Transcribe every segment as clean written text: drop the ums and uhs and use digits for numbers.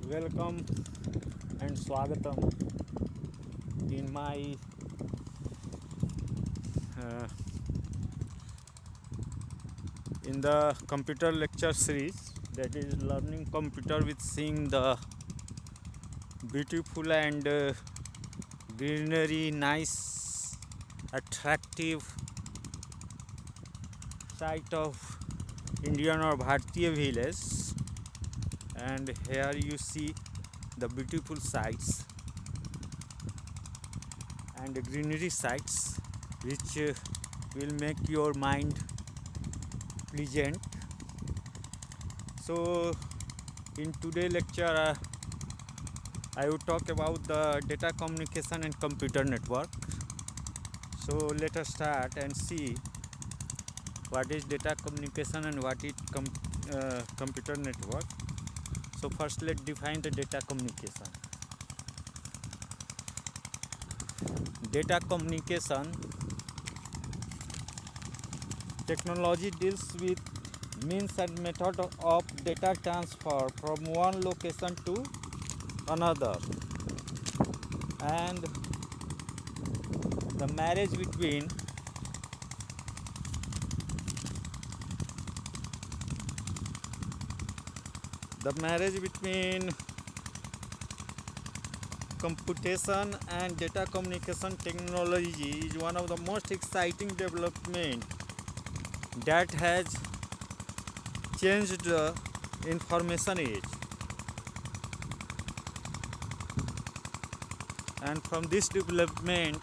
Welcome and swagatam in my uh, in the computer lecture series, that is learning computer with seeing the beautiful and greenery, nice, attractive site of Indian or Bharatiya village. And here you see the beautiful sights and greenery sites which will make your mind pleasant. So in today lecture I will talk about the data communication and computer network. So let us start and see what is data communication and what is computer network. So first let's define the data communication. Data communication technology deals with means and method of data transfer from one location to another, and the marriage between computation and data communication technology is one of the most exciting development that has changed the information age. And from this development,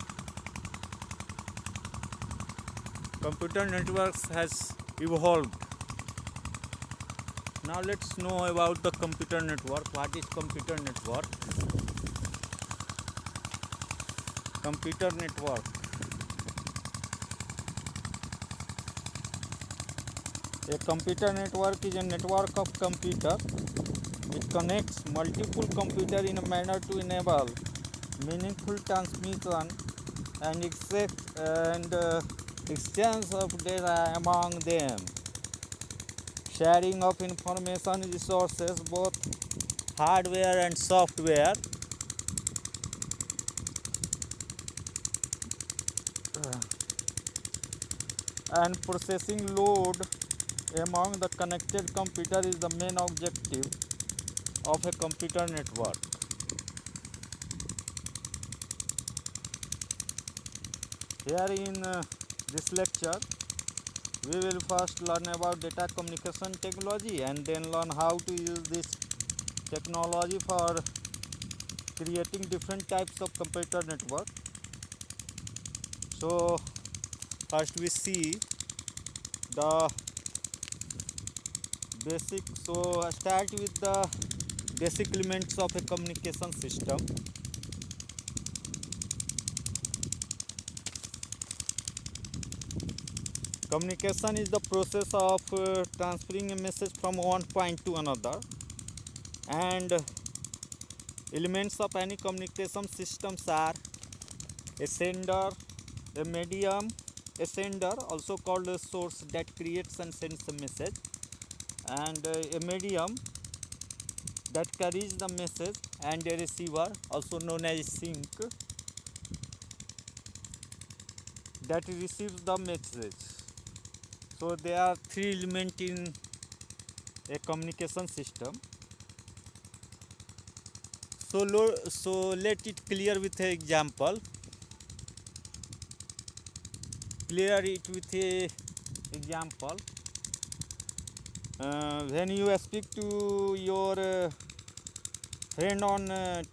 computer networks has evolved. Now let's know about the computer network. What is computer network? Computer network. A computer network is a network of computer. It connects multiple computers in a manner to enable meaningful transmission and exchange of data among them. Sharing of information resources, both hardware and software. And processing load among the connected computer is the main objective of a computer network. Here in this lecture, we will first learn about data communication technology and then learn how to use this technology for creating different types of computer network. So first we see the basic. So I start with the basic elements of a communication system. Communication is the process of transferring a message from one point to another, and elements of any communication systems are a sender, a medium, a sender also called a source that creates and sends a message, and a medium that carries the message, and a receiver also known as sink that receives the message. So there are three elements in a communication system. So let it clear with an example. Clear it with a example. When you speak to your friend on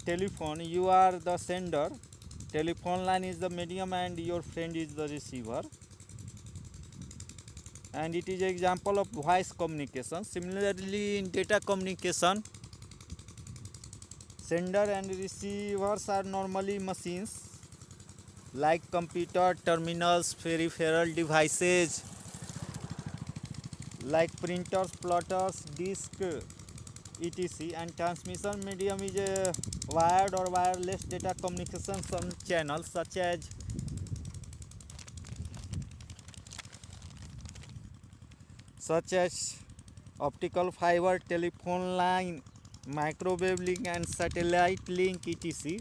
telephone, you are the sender, telephone line is the medium, and your friend is the receiver. And it is an example of voice communication. Similarly, in data communication, sender and receivers are normally machines like computer, terminals, peripheral devices like printers, plotters, disk, etc. And transmission medium is a wired or wireless data communication channels such as optical fiber, telephone line, microwave link and satellite link etc.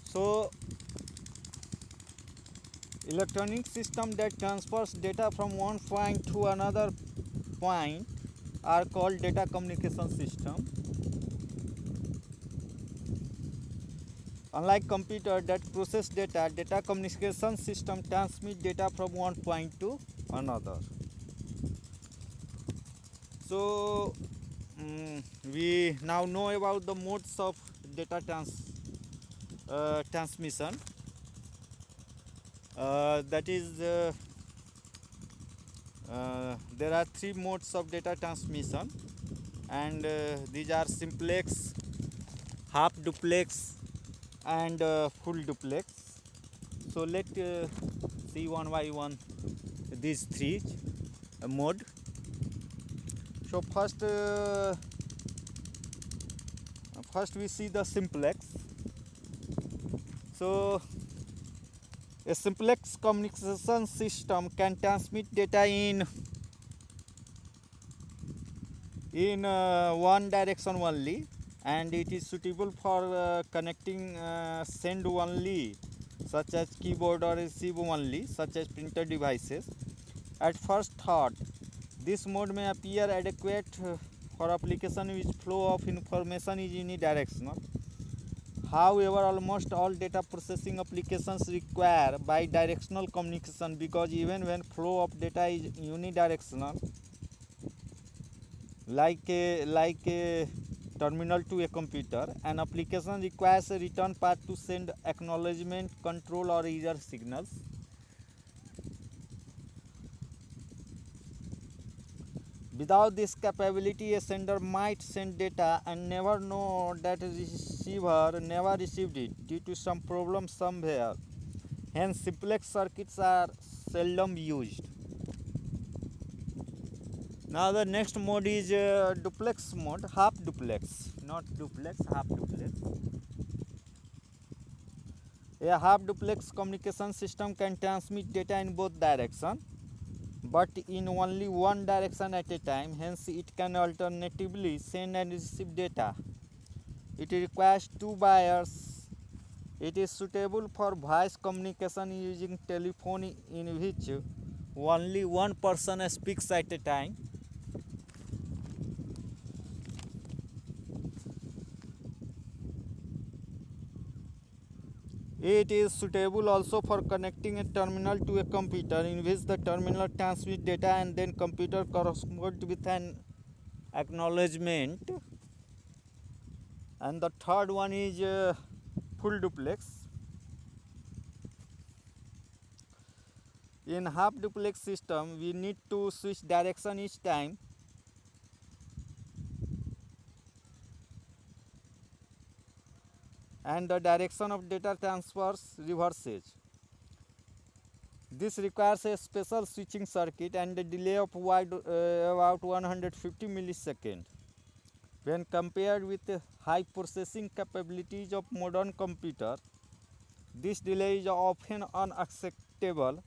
So electronic system that transfers data from one point to another point are called data communication system. Unlike computer that process data, data communication system transmit data from one point to another. So we now know about the modes of data transmission. That is there are three modes of data transmission, and these are simplex, half duplex, and full duplex. So let see one by one these three mode. So first we see the simplex. So a simplex communication system can transmit data in one direction only, and it is suitable for connecting send only, such as keyboard, or receive only, such as printer devices. At first thought, this mode may appear adequate for application which flow of information is unidirectional. However, almost all data processing applications require bidirectional communication, because even when flow of data is unidirectional, like a terminal to a computer, an application requires a return path to send acknowledgement, control, or error signals. Without this capability, a sender might send data and never know that the receiver never received it due to some problem somewhere. Hence, simplex circuits are seldom used. Now the next mode is duplex mode, half duplex, not duplex, half duplex. A half duplex communication system can transmit data in both directions, but in only one direction at a time. Hence, it can alternatively send and receive data. It requires two wires. It is suitable for voice communication using telephone, in which only one person speaks at a time. It is suitable also for connecting a terminal to a computer, in which the terminal transmits data and then computer corresponds with an acknowledgement. And the third one is full duplex. In half duplex system, we need to switch direction each time, and the direction of data transfers reverses. This requires a special switching circuit and a delay of about 150 milliseconds. When compared with the high processing capabilities of modern computers, this delay is often unacceptable.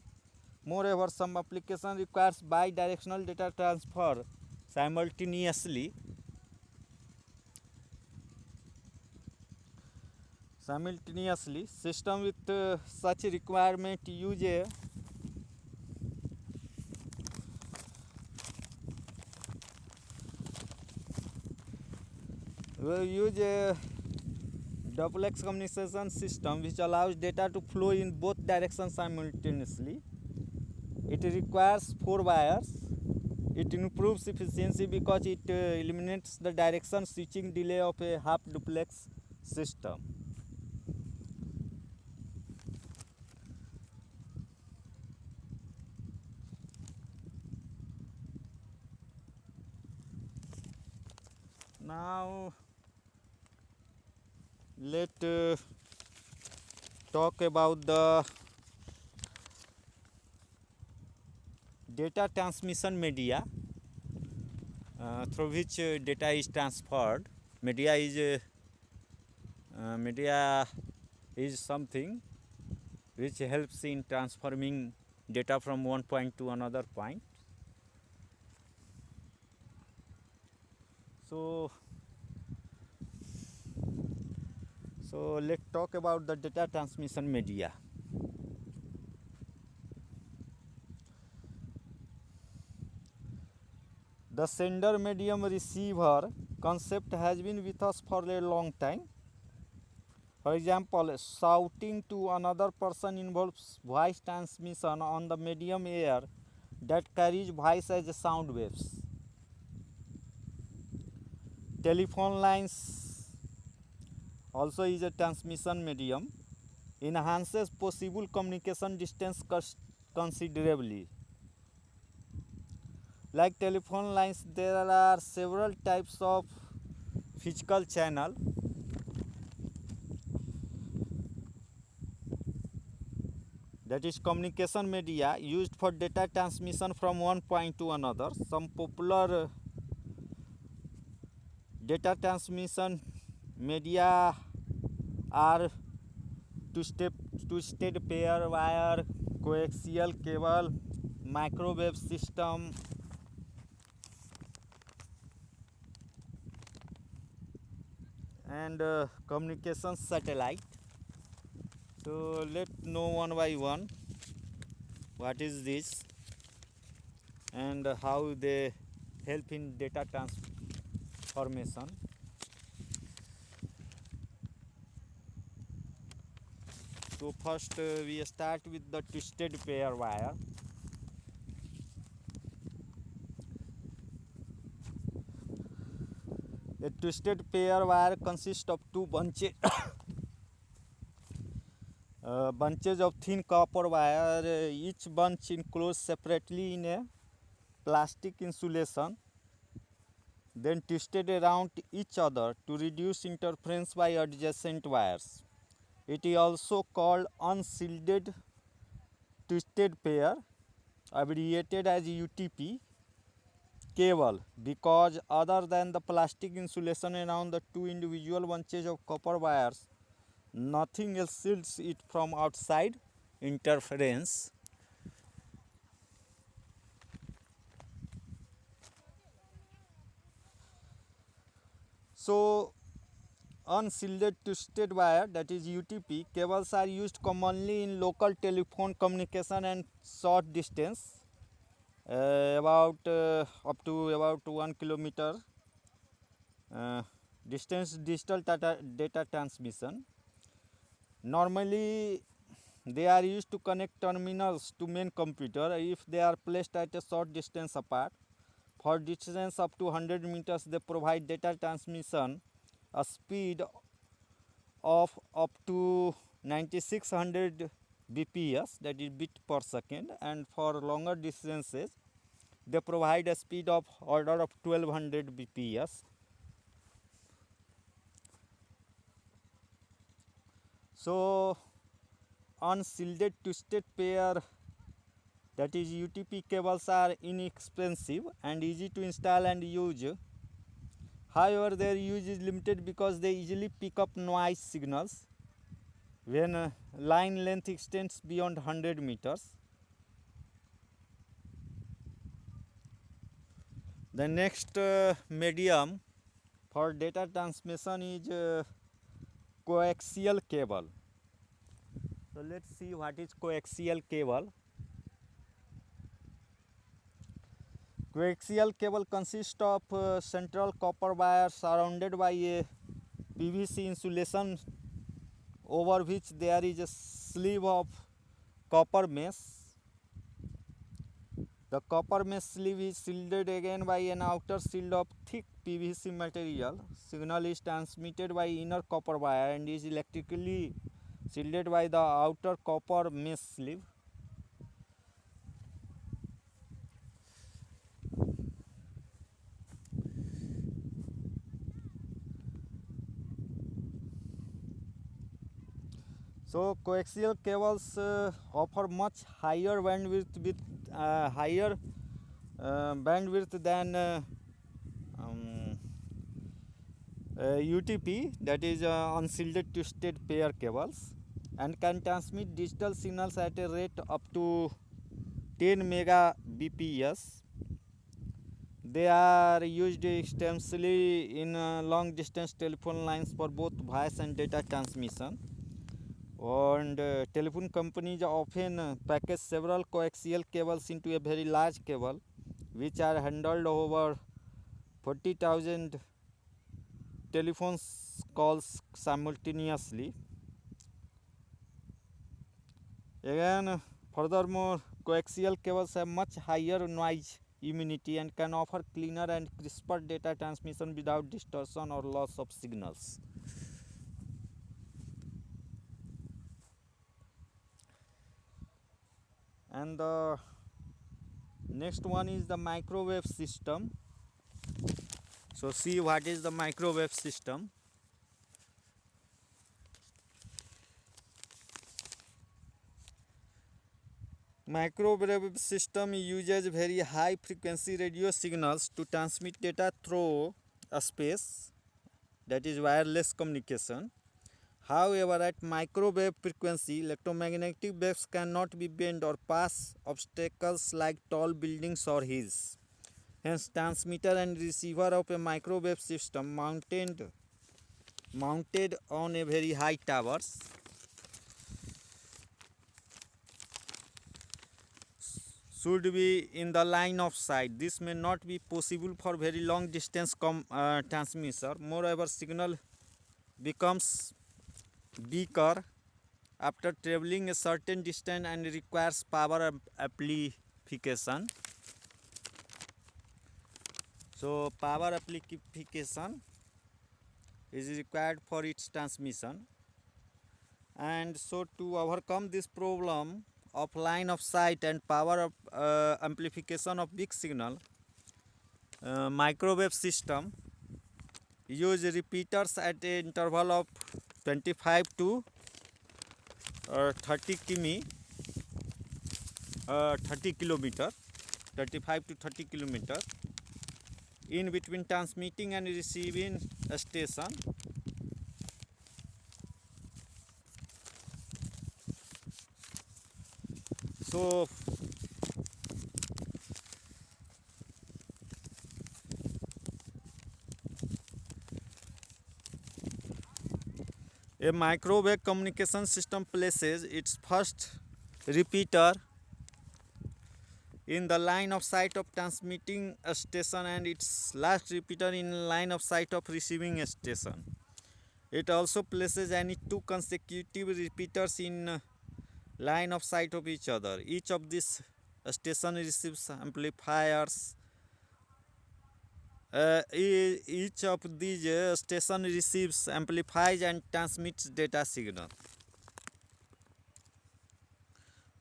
Moreover, some application requires bidirectional data transfer simultaneously. System with such requirement use a duplex communication system which allows data to flow in both directions simultaneously. It requires 4 wires. It improves efficiency because it eliminates the direction switching delay of a half duplex system. Now let's talk about the data transmission media through which data is transferred. Media is something which helps in transforming data from one point to another point. So let's talk about the data transmission media. The sender medium receiver concept has been with us for a long time. For example, shouting to another person involves voice transmission on the medium air that carries voice as sound waves. Telephone lines also is a transmission medium, enhances possible communication distance considerably. Like telephone lines, there are several types of physical channel. That is communication media used for data transmission from one point to another. Some popular data transmission media are twisted pair wire, coaxial cable, microwave system, and communication satellite. So let's know one by one what is this and how they help in data transformation. So first we start with the twisted pair wire. A twisted pair wire consists of two bunches bunches of thin copper wire, each bunch enclosed separately in a plastic insulation, then twisted around each other to reduce interference by adjacent wires. It is also called unshielded twisted pair, abbreviated as UTP cable, because other than the plastic insulation around the two individual bunches of copper wires, nothing else shields it from outside interference. So unshielded twisted wire, that is UTP cables, are used commonly in local telephone communication and short distance, up to about 1 kilometer distance digital data transmission. Normally they are used to connect terminals to main computer if they are placed at a short distance apart. For distance up to 100 meters, they provide data transmission a speed of up to 9600 bps, that is bit per second, and for longer distances they provide a speed of order of 1200 bps. So unshielded twisted pair, that is UTP cables, are inexpensive and easy to install and use. However, their use is limited because they easily pick up noise signals when line length extends beyond 100 meters. The next medium for data transmission is coaxial cable. So let's see what is coaxial cable. Coaxial cable consists of central copper wire surrounded by a PVC insulation over which there is a sleeve of copper mesh. The copper mesh sleeve is shielded again by an outer shield of thick PVC material. Signal is transmitted by inner copper wire and is electrically shielded by the outer copper mesh sleeve. So coaxial cables offer much higher bandwidth with higher bandwidth than UTP, that is unshielded twisted pair cables, and can transmit digital signals at a rate up to 10 megabps. They are used extensively in long distance telephone lines for both voice and data transmission. And telephone companies often package several coaxial cables into a very large cable, which are handled over 40,000 telephone calls simultaneously. Again, furthermore, coaxial cables have much higher noise immunity and can offer cleaner and crisper data transmission without distortion or loss of signals. And the next one is the microwave system. So see what is the microwave system. Microwave system uses very high frequency radio signals to transmit data through a space, that is wireless communication. However, at microwave frequency, electromagnetic waves cannot be bent or pass obstacles like tall buildings or hills. Hence, transmitter and receiver of a microwave system mounted on a very high towers should be in the line of sight. This may not be possible for very long distance transmitter. Moreover, signal becomes weaker after traveling a certain distance and requires power amplification. So power amplification is required for its transmission. And so to overcome this problem of line of sight and power amplification of big signal, microwave system use repeaters at an interval of 25 to 30 kilometer, 35 to 30 kilometer in between transmitting and receiving a station. So a microwave communication system places its first repeater in the line of sight of transmitting a station and its last repeater in line of sight of receiving a station. It also places any two consecutive repeaters in line of sight of each other. Each of these station receives amplifiers. Each of these station receives, amplifies and transmits data signal.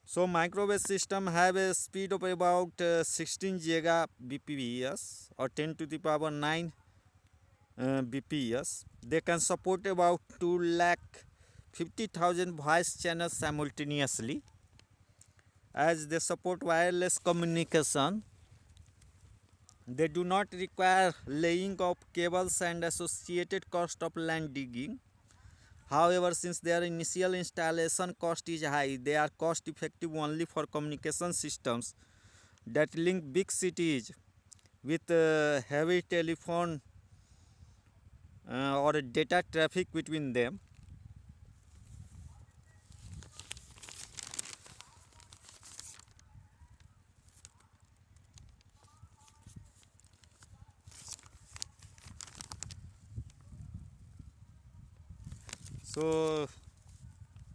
So microwave system have a speed of about 16 gigabps or 10 to the power 9 bps. They can support about 250,000 voice channels simultaneously. As they support wireless communication, they do not require laying of cables and associated cost of land digging. However, since their initial installation cost is high, they are cost effective only for communication systems that link big cities with heavy telephone or data traffic between them. So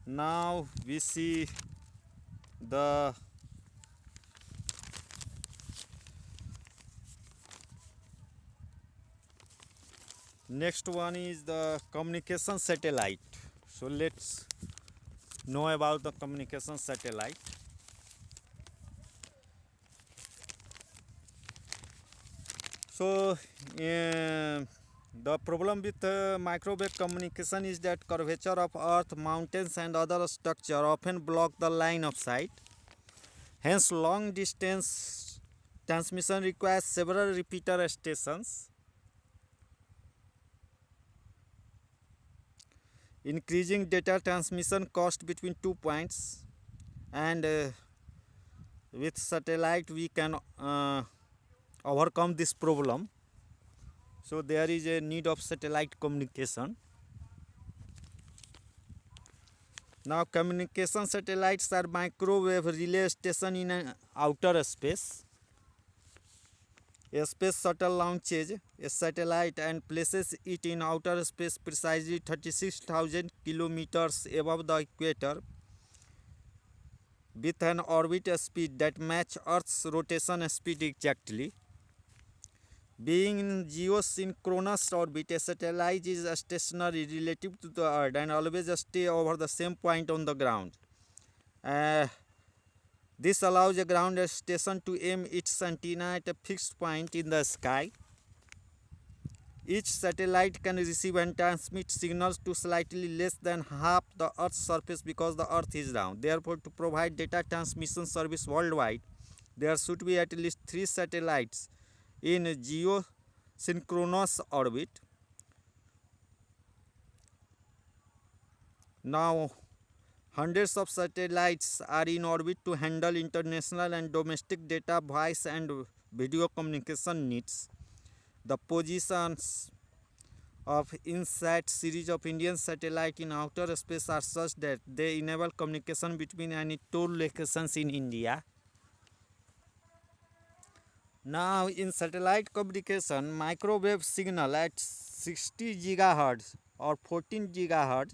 now we see the next one is the communication satellite. So let's know about the communication satellite. So the problem with microwave communication is that curvature of earth, mountains and other structure often block the line of sight. Hence long distance transmission requires several repeater stations, increasing data transmission cost between 2 points. And with satellite we can overcome this problem. So there is a need of satellite communication. Now communication satellites are microwave relay station in an outer space. A space shuttle launches a satellite and places it in outer space precisely 36,000 kilometers above the equator with an orbit speed that matches Earth's rotation speed exactly. Being in geosynchronous orbit, a satellite is stationary relative to the Earth and always stay over the same point on the ground. This allows a ground station to aim its antenna at a fixed point in the sky. Each satellite can receive and transmit signals to slightly less than half the Earth's surface because the Earth is round. Therefore, to provide data transmission service worldwide, there should be at least 3 satellites in geosynchronous orbit. Now, hundreds of satellites are in orbit to handle international and domestic data, voice and video communication needs. The positions of INSAT series of Indian satellites in outer space are such that they enable communication between any 2 locations in India. Now in satellite communication, microwave signal at 60 GHz or 14 GHz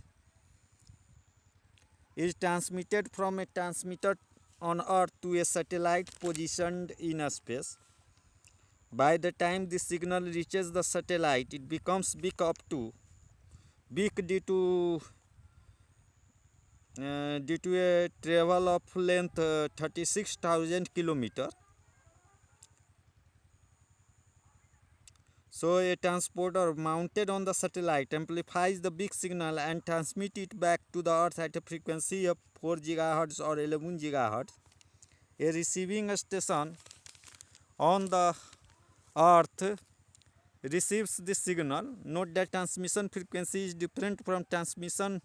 is transmitted from a transmitter on Earth to a satellite positioned in a space. By the time this signal reaches the satellite, it becomes big due to a travel of length 36,000 kilometers. So a transporter mounted on the satellite amplifies the big signal and transmits it back to the Earth at a frequency of 4 GHz or 11 GHz. A receiving station on the Earth receives this signal. Note that transmission frequency is different from transmission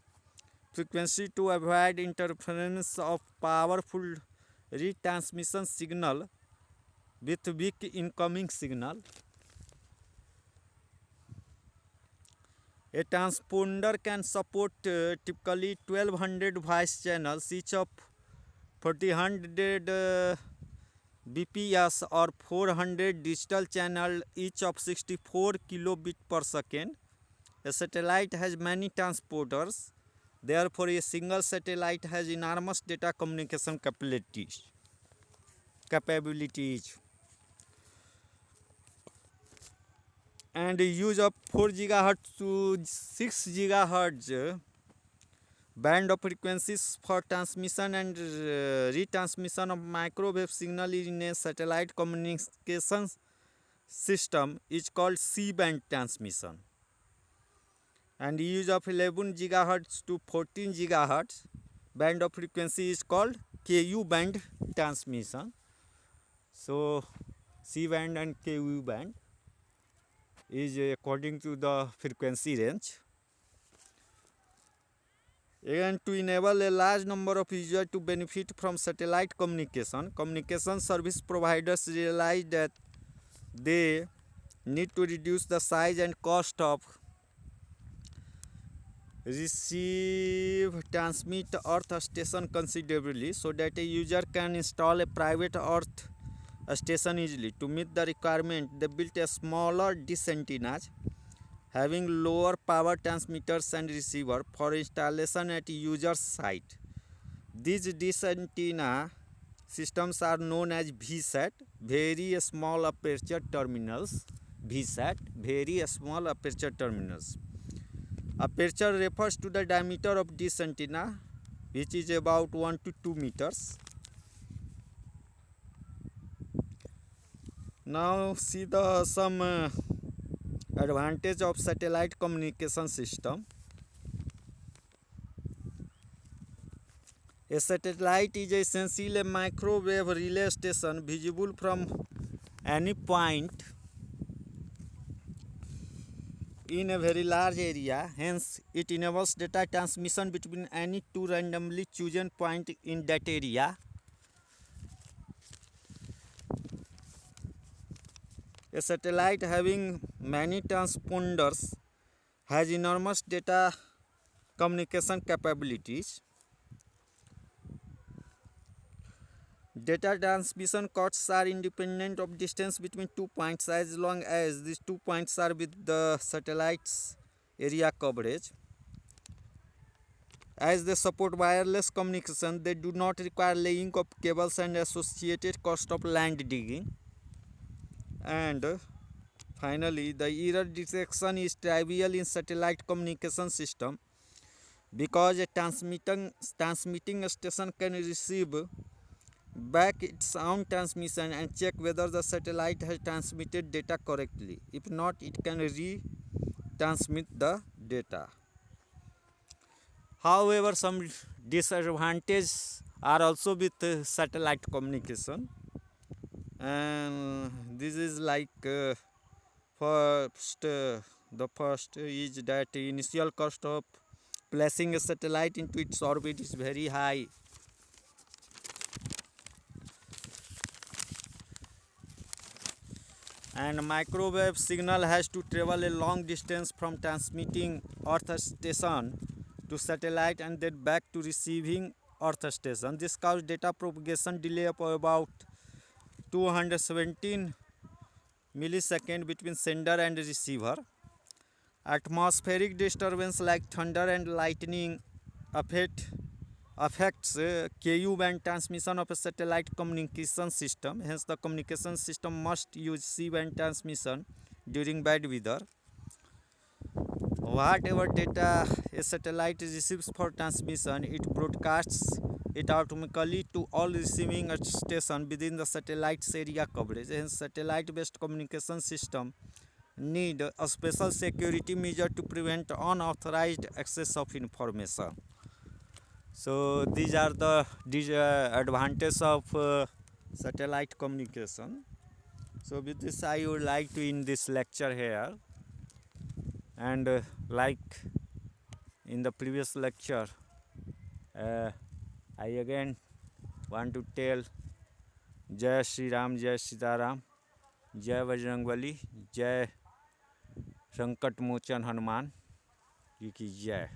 frequency to avoid interference of powerful retransmission signal with weak incoming signal. A transponder can support typically 1200 voice channels, each of 4000 bps or 400 digital channels, each of 64 kilobit per second. A satellite has many transponders. Therefore, a single satellite has enormous data communication capabilities. And the use of 4 GHz to 6 GHz band of frequencies for transmission and retransmission of microwave signal in a satellite communication system is called C-band transmission. And the use of 11 GHz to 14 GHz band of frequency is called Ku band transmission. So C-band and Ku band is according to the frequency range. And to enable a large number of users to benefit from satellite communication, communication service providers realize that they need to reduce the size and cost of receive transmit earth station considerably so that a user can install a private earth station easily. To meet the requirement, they built a smaller dish antennas having lower power transmitters and receiver for installation at user site. These dish antenna systems are known as VSAT, very small aperture terminals. VSAT, very small aperture terminals. Aperture refers to the diameter of dish antenna, which is about 1 to 2 meters. Now see the some advantage of satellite communication system. A satellite is essentially a microwave relay station visible from any point in a very large area. Hence, it enables data transmission between any 2 randomly chosen points in that area. A satellite having many transponders has enormous data communication capabilities. Data transmission costs are independent of distance between 2 points as long as these 2 points are with the satellite's area coverage. As they support wireless communication, they do not require laying of cables and associated cost of land digging. And finally, the error detection is trivial in satellite communication system because a transmitting station can receive back its own transmission and check whether the satellite has transmitted data correctly. If not, it can retransmit the data. However, some disadvantages are also with satellite communication, and this is like the first is that initial cost of placing a satellite into its orbit is very high. And microwave signal has to travel a long distance from transmitting earth station to satellite and then back to receiving earth station. This causes data propagation delay of about 217 milliseconds between sender and receiver. Atmospheric disturbance like thunder and lightning affects Ku band transmission of a satellite communication system. Hence, the communication system must use C band transmission during bad weather. Whatever data a satellite receives for transmission, it broadcasts it automatically to all receiving stations within the satellite's area coverage. Hence, satellite-based communication system need a special security measure to prevent unauthorized access of information. So these are the advantages of satellite communication. So with this I would like to end this lecture here, and like in the previous lecture, I again want to tell Jai Shri Ram, Jai Sita Ram, Jai Bajrangbali, Jai संकट मोचन हनुमान जी की जय।